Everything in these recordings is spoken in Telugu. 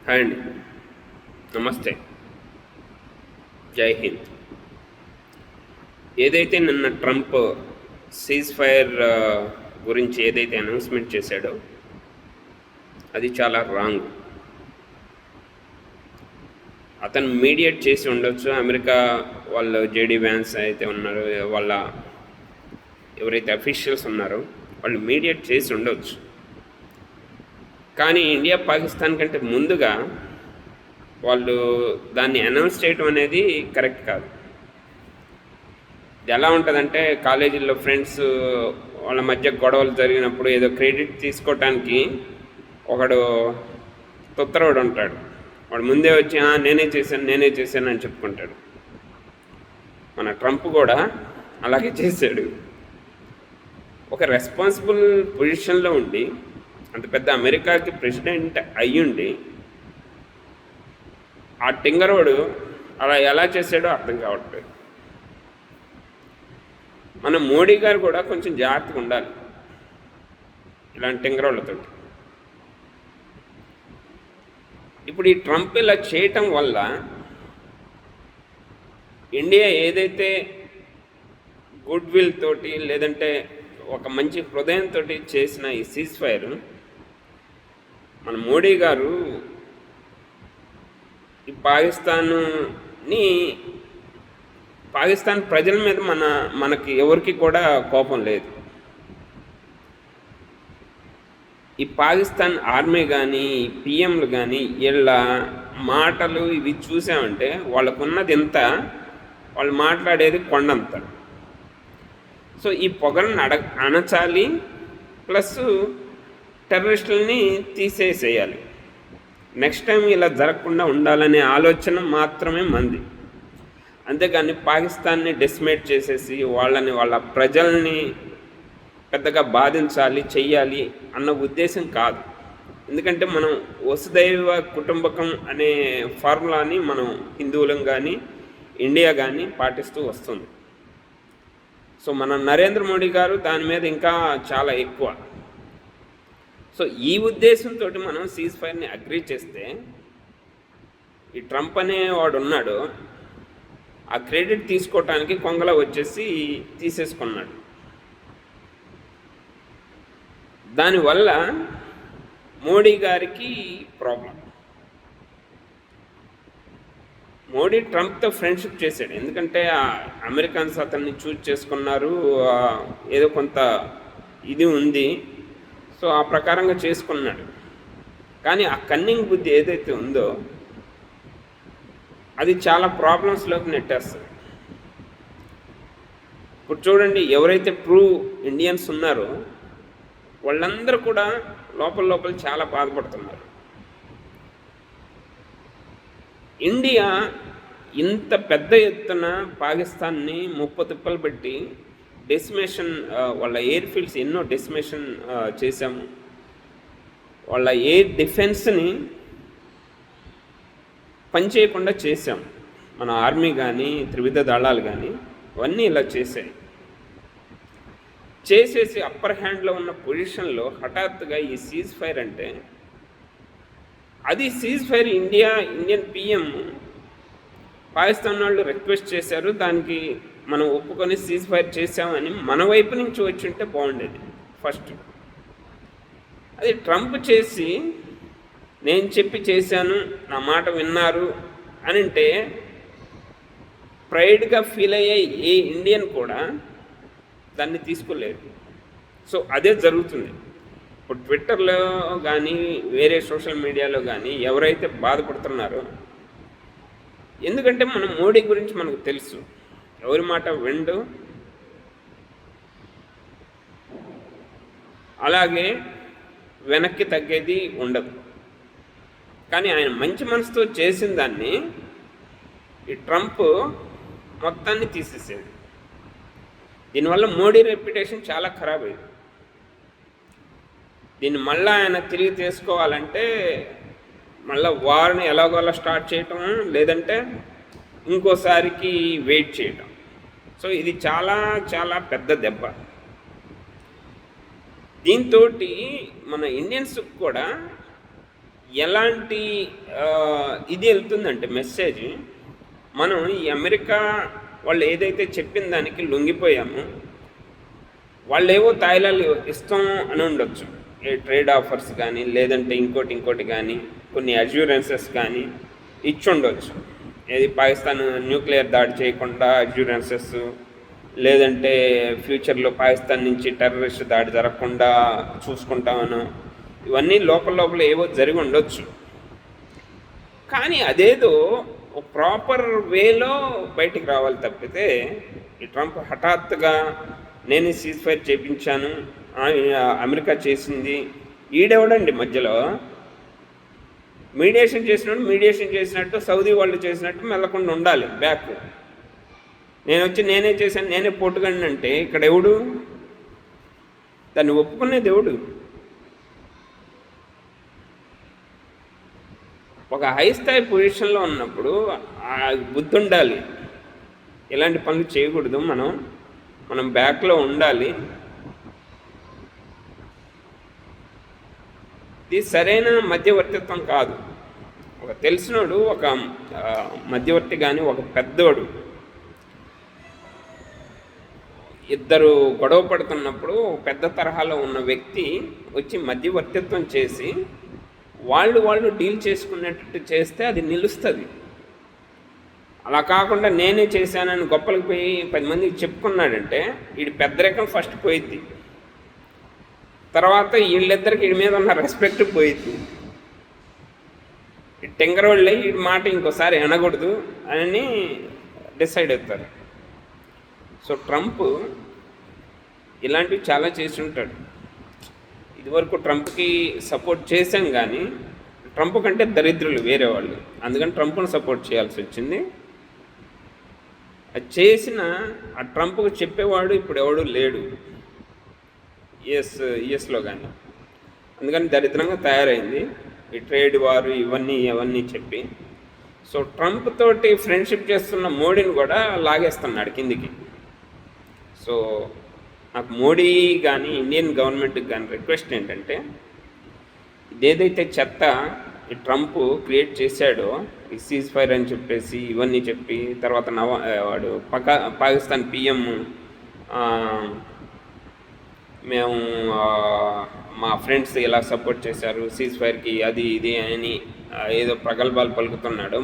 హాయ్ అండి. నమస్తే. జై హింద్. ఏదైతే నిన్న ట్రంప్ సీజ్ ఫైర్ గురించి ఏదైతే అనౌన్స్మెంట్ చేశాడో అది చాలా రాంగ్. అతను మీడియేట్ చేసి ఉండొచ్చు. అమెరికా వాళ్ళు జేడీ వ్యాన్స్ అయితే ఉన్నారో, వాళ్ళ ఎవరైతే అఫీషియల్స్ ఉన్నారో వాళ్ళు మీడియేట్ చేసి ఉండొచ్చు. కానీ ఇండియా పాకిస్తాన్ కంటే ముందుగా వాళ్ళు దాన్ని అనౌన్స్ చేయటం అనేది కరెక్ట్ కాదు. ఇది ఎలా ఉంటుందంటే, కాలేజీల్లో ఫ్రెండ్స్ వాళ్ళ మధ్య గొడవలు జరిగినప్పుడు ఏదో క్రెడిట్ తీసుకోవటానికి ఒకడు తొత్తరవాడు ఉంటాడు. వాడు ముందే వచ్చి నేనే చేశాను అని చెప్పుకుంటాడు. మన ట్రంప్ కూడా అలాగే చేశాడు. ఒక రెస్పాన్సిబుల్ పొజిషన్లో ఉండి, అంత పెద్ద అమెరికాకి ప్రెసిడెంట్ అయ్యుండి ఆ టింగరోడు అలా ఎలా చేశాడో అర్థం కావట్లేదు. మన మోడీ గారు కూడా కొంచెం జాగ్రత్తగా ఉండాలి ఇలాంటి టింగరోళ్ళతో. ఇప్పుడు ఈ ట్రంప్ ఇలా చేయటం వల్ల ఇండియా ఏదైతే గుడ్ విల్ తోటి లేదంటే ఒక మంచి హృదయంతో చేసిన ఈ సీజ్ ఫైర్, మన మోడీ గారు ఈ పాకిస్తాన్ ప్రజల మీద మనకి ఎవరికి కూడా కోపం లేదు. ఈ పాకిస్తాన్ ఆర్మీ కానీ ఈ పిఎంలు కానీ వీళ్ళ మాటలు ఇవి చూసామంటే వాళ్ళకున్నది ఎంత, వాళ్ళు మాట్లాడేది కొండంత. సో ఈ పొగలను అణచాలి, ప్లస్ టెర్రరిస్టులని తీసేసేయాలి. నెక్స్ట్ టైం ఇలా జరగకుండా ఉండాలనే ఆలోచన మాత్రమే మంది. అంతేగాని పాకిస్తాన్ని డెసిమేట్ చేసేసి వాళ్ళ ప్రజల్ని పెద్దగా బాధించాలి చెయ్యాలి అన్న ఉద్దేశం కాదు. ఎందుకంటే మనం వసుదైవ కుటుంబకం అనే ఫార్ములాని మనం హిందువులం కానీ ఇండియా కానీ పాటిస్తూ వస్తుంది. సో మన నరేంద్ర మోడీ గారు దాని మీద ఇంకా చాలా ఎక్కువ. సో ఈ ఉద్దేశంతో మనం సీజ్ ఫైర్ని అగ్రీ చేస్తే, ఈ ట్రంప్ అనేవాడు ఉన్నాడు, ఆ క్రెడిట్ తీసుకోవటానికి కొంగల వచ్చేసి తీసేసుకున్నాడు. దానివల్ల మోడీ గారికి ప్రాబ్లం. మోడీ ట్రంప్తో ఫ్రెండ్షిప్ చేశాడు, ఎందుకంటే అమెరికన్స్ అతన్ని చూజ్ చేసుకున్నారు, ఏదో కొంత ఇది ఉంది. సో ఆ ప్రకారంగా చేసుకున్నాడు. కానీ ఆ కన్నింగ్ బుద్ధి ఏదైతే ఉందో అది చాలా ప్రాబ్లమ్స్లోకి నెట్టేస్తుంది. ఇప్పుడు చూడండి, ఎవరైతే ట్రూ ఇండియన్స్ ఉన్నారో వాళ్ళందరూ కూడా లోపల చాలా బాధపడుతున్నారు. ఇండియా ఇంత పెద్ద ఎత్తున పాకిస్తాన్ని ముప్పతిప్పలు పెట్టి డెసిమేషన్, వాళ్ళ ఎయిర్ ఫీల్డ్స్ ఎన్నో డెసిమేషన్ చేశాము. వాళ్ళ ఎయిర్ డిఫెన్స్ని పనిచేయకుండా చేశాం. మన ఆర్మీ కానీ త్రివిధ దళాలు కానీ అవన్నీ ఇలా చేసేసి అప్పర్ హ్యాండ్లో ఉన్న పొజిషన్లో హఠాత్తుగా ఈ సీజ్ ఫైర్ అంటే, అది cease fire Indian PM Pakistan వాళ్ళు రిక్వెస్ట్ చేశారు, దానికి మనం ఒప్పుకొని సీజ్ ఫైర్ చేసామని మన వైపు నుంచి వచ్చి ఉంటే బాగుండేది. ఫస్ట్ అది ట్రంప్ చేసి నేను చెప్పి చేశాను, నా మాట విన్నారు అని అంటే ప్రైడ్గా ఫీల్ అయ్యే ఏ ఇండియన్ కూడా దాన్ని తీసుకోలేదు. సో అదే జరుగుతుంది ఇప్పుడు ట్విట్టర్లో కానీ వేరే సోషల్ మీడియాలో కానీ ఎవరైతే బాధపడుతున్నారో. ఎందుకంటే మన మోడీ గురించి మనకు తెలుసు, ఎవరి మాట విండు, అలాగే వెనక్కి తగ్గేది ఉండదు. కానీ ఆయన మంచి మనసుతో చేసిన దాన్ని ఈ ట్రంప్ మొత్తాన్ని తీసేసేది. దీనివల్ల మోడీ రెప్యుటేషన్ చాలా ఖరాబ్ అయింది. దీన్ని మళ్ళీ ఆయన తిరిగి తీసుకోవాలంటే మళ్ళీ వార్ని ఎలాగోలా స్టార్ట్ చేయటం, లేదంటే ఇంకోసారికి వెయిట్ చేయటం. సో ఇది చాలా చాలా పెద్ద దెబ్బ. దీంతో మన ఇండియన్స్ కూడా ఎలాంటి ఇది వెళ్తుందంటే మెసేజ్, మనం ఈ అమెరికా వాళ్ళు ఏదైతే చెప్పిన దానికి లొంగిపోయామో, వాళ్ళేవో తాయిలాలు ఇస్తాం అని ఉండొచ్చు, ఏ ట్రేడ్ ఆఫర్స్ కానీ లేదంటే ఇంకోటి కానీ కొన్ని అజ్యూరెన్సెస్ కానీ ఇచ్చి ఉండొచ్చు. ఏది పాకిస్తాన్ న్యూక్లియర్ దాడి చేయకుండా అజ్యూరెన్సెస్, లేదంటే ఫ్యూచర్లో పాకిస్తాన్ నుంచి టెర్రరిస్ట్ దాడి జరగకుండా చూసుకుంటామను, ఇవన్నీ లోపల ఏవో జరిగి ఉండొచ్చు. కానీ అదేదో ప్రాపర్ వేలో బయటికి రావాలి తప్పితే, ఈ ట్రంప్ హఠాత్తుగా నేను సీజ్ ఫైర్ చేయించాను, అమెరికా చేసింది, ఈడెవడండి మధ్యలో మీడియేషన్ చేసినట్టు సౌదీ వాళ్ళు చేసినట్టు మెల్లకుండా ఉండాలి బ్యాక్. నేనే చేశాను, నేనే పోటుగండి అంటే ఇక్కడ ఎవడు దాన్ని ఒప్పుకునేది ఎవడు? ఒక హై స్థాయి పొజిషన్లో ఉన్నప్పుడు బుద్ధి ఉండాలి, ఇలాంటి పనులు చేయకూడదు, మనం బ్యాక్లో ఉండాలి. ఇది సరైన మధ్యవర్తిత్వం కాదు. ఒక తెలిసినోడు, ఒక మధ్యవర్తి కానీ ఒక పెద్దోడు ఇద్దరు గొడవ పడుతున్నప్పుడు పెద్ద తరహాలో ఉన్న వ్యక్తి వచ్చి మధ్యవర్తిత్వం చేసి వాళ్ళు డీల్ చేసుకునేటట్టు చేస్తే అది నిలుస్తుంది. అలా కాకుండా నేనే చేశానని గొప్పలకు పోయి 10 మందికి చెప్పుకున్నాడంటే వీడి పెద్దరికం ఫస్ట్ పోయిద్ది, తర్వాత వీళ్ళిద్దరికి వీడి మీద ఉన్న రెస్పెక్ట్ పోయిద్ది. ఈ టెంగరోళ్ళే వీడి మాట ఇంకోసారి వినకూడదు అని డిసైడ్ అవుతారు. సో ట్రంప్ ఇలాంటివి చాలా చేసి ఉంటాడు. ఇదివరకు ట్రంప్కి సపోర్ట్ చేశాం, కానీ ట్రంప్ కంటే దరిద్రులు వేరే వాళ్ళు, అందుకని ట్రంప్ను సపోర్ట్ చేయాల్సి వచ్చింది. అది చేసిన ఆ ట్రంప్కు చెప్పేవాడు ఇప్పుడు ఎవడు లేడు యుఎస్లో కానీ, అందుకని దరిద్రంగా తయారైంది ఈ ట్రేడ్ వారు ఇవన్నీ చెప్పి. సో ట్రంప్ తోటి ఫ్రెండ్షిప్ చేస్తున్న మోడీని కూడా లాగేస్తున్నాడు కిందికి. సో నాకు మోడీ కానీ ఇండియన్ గవర్నమెంట్కి కానీ రిక్వెస్ట్ ఏంటంటే, ఇదేదైతే చెత్త ఈ ట్రంప్ క్రియేట్ చేశాడో, ఈ సీజ్ ఫైర్ అని చెప్పేసి ఇవన్నీ చెప్పి, తర్వాత వాడు పాకిస్తాన్ పిఎం మేము మా ఫ్రెండ్స్ ఇలా సపోర్ట్ చేశారు సీజ్ ఫైర్కి, అది ఇది అని ఏదో ప్రగల్భాలు పలుకుతున్నాడు.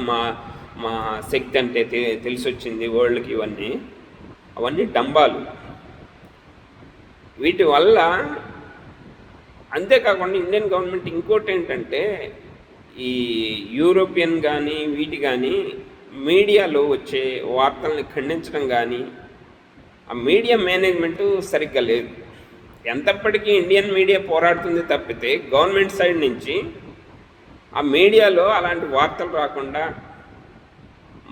మా శక్తి అంటే తెలిసి వచ్చింది వరల్డ్కి, అవన్నీ డంబాలు. వీటి వల్ల అంతేకాకుండా ఇండియన్ గవర్నమెంట్ ఇంకోటి ఏంటంటే, ఈ యూరోపియన్ కానీ వీటి కానీ మీడియాలో వచ్చే వార్తల్ని ఖండించడం కానీ ఆ మీడియా మేనేజ్మెంటు సరిగ్గా లేదు. ఎంతప్పటికీ ఇండియన్ మీడియా పోరాడుతుంది తప్పితే గవర్నమెంట్ సైడ్ నుంచి ఆ మీడియాలో అలాంటి వార్తలు రాకుండా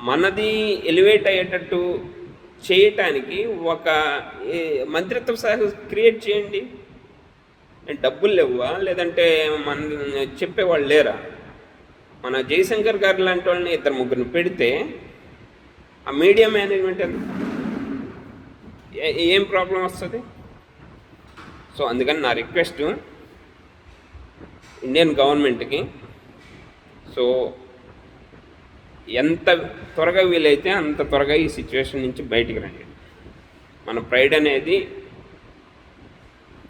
మనది ఎలివేట్ అయ్యేటట్టు చేయటానికి ఒక మంత్రిత్వ శాఖ క్రియేట్ చేయండి. డబ్బులు లేవా, లేదంటే మన చెప్పేవాళ్ళు లేరా? మన జయశంకర్ గారు లాంటి వాళ్ళని 2-3 పెడితే ఆ మీడియా మేనేజ్మెంట్ ఏం ప్రాబ్లం వస్తుంది? సో అందుకని నా రిక్వెస్ట్ ఇండియన్ గవర్నమెంట్కి, సో ఎంత త్వరగా వీలైతే అంత త్వరగా ఈ సిచ్యువేషన్ నుంచి బయటికి రండి. మన ప్రైడ్ అనేది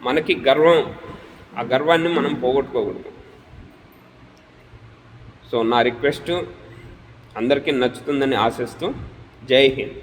మనకి గర్వం, ఆ గర్వాన్ని మనం పోగొట్టుకోకూడదు. సో నా రిక్వెస్ట్ అందరికీ నచ్చుతుందని ఆశిస్తూ, జై హింద్.